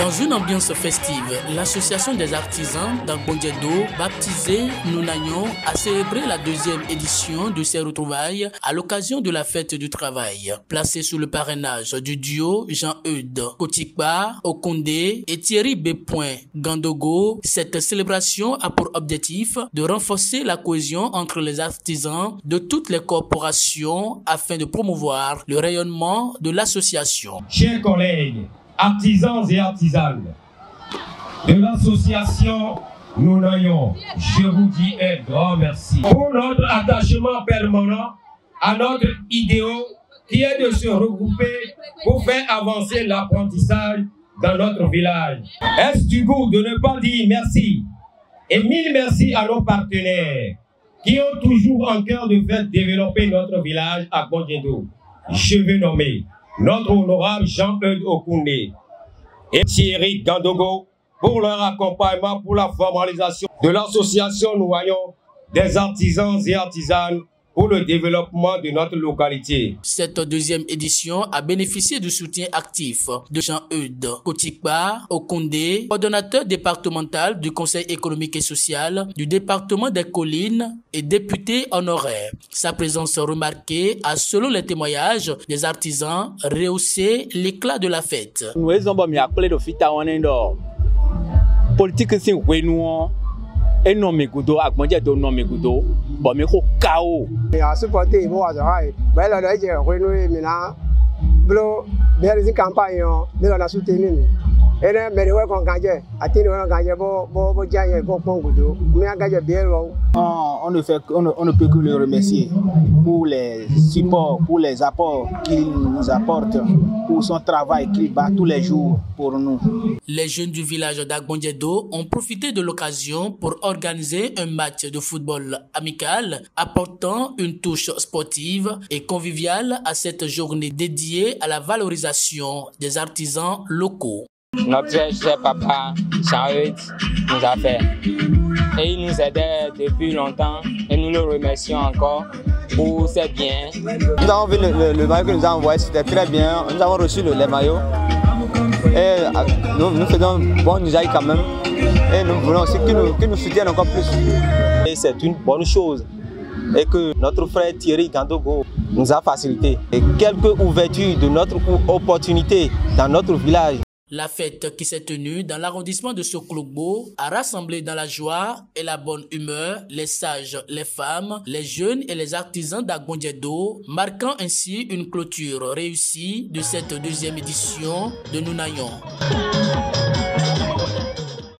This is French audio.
Dans une ambiance festive, l'association des artisans d'Agbondjedo, baptisée Nounagnon, a célébré la deuxième édition de ces retrouvailles à l'occasion de la fête du travail. Placée sous le parrainage du duo Jean-Eudes Kotikba Okondé et Thierry B. Gandogo, cette célébration a pour objectif de renforcer la cohésion entre les artisans de toutes les corporations afin de promouvoir le rayonnement de l'association. Chers collègues, artisans et artisanes de l'association Nounagnon, je vous dis un grand merci pour notre attachement permanent à notre idéal qui est de se regrouper pour faire avancer l'apprentissage dans notre village. Est-ce du goût de ne pas dire merci? Et mille merci à nos partenaires qui ont toujours en cœur de faire développer notre village à Agbondjedo. Je vais nommer notre honorable Jean-Eudes Okondé et Thierry Gandogo pour leur accompagnement pour la formalisation de l'association Nounagnon des artisans et artisanes pour le développement de notre localité. Cette deuxième édition a bénéficié du soutien actif de Jean-Eudes Kotikba Okondé, coordonnateur départemental du Conseil économique et social du département des Collines et député honoraire. Sa présence remarquée a, selon les témoignages des artisans, rehaussé l'éclat de la fête. Politique c'est Wénouan et non mais Goudo, Agbondjedo non mais Goudo, bon mais chaos. Il a supporté moi ça, mais là il a renoué maintenant, blo, bien les campagnes, mais on a soutenu. Et là mais ouais qu'on gagne, attends on gagne bon gagner bon Goudo, mais on gagne bien long. On ne peut que le remercier pour les supports, pour les apports qu'il nous apporte, pour son travail qu'il bat tous les jours pour nous. Les jeunes du village d'Agbondjedo ont profité de l'occasion pour organiser un match de football amical, apportant une touche sportive et conviviale à cette journée dédiée à la valorisation des artisans locaux. Notre cher papa Jean-Eudes nous a fait. Et il nous aidait depuis longtemps et nous le remercions encore pour ses biens. Nous avons vu le maillot que nous a envoyé, c'était très bien. Nous avons reçu les maillots et nous faisons bon usage quand même. Et nous voulons aussi qu'ils nous soutiennent encore plus. Et c'est une bonne chose et que notre frère Thierry Gandogo nous a facilité. Et quelques ouvertures de notre opportunité dans notre village. La fête qui s'est tenue dans l'arrondissement de Sokolobo a rassemblé dans la joie et la bonne humeur les sages, les femmes, les jeunes et les artisans d'Agbondjedo, marquant ainsi une clôture réussie de cette deuxième édition de Nounagnon.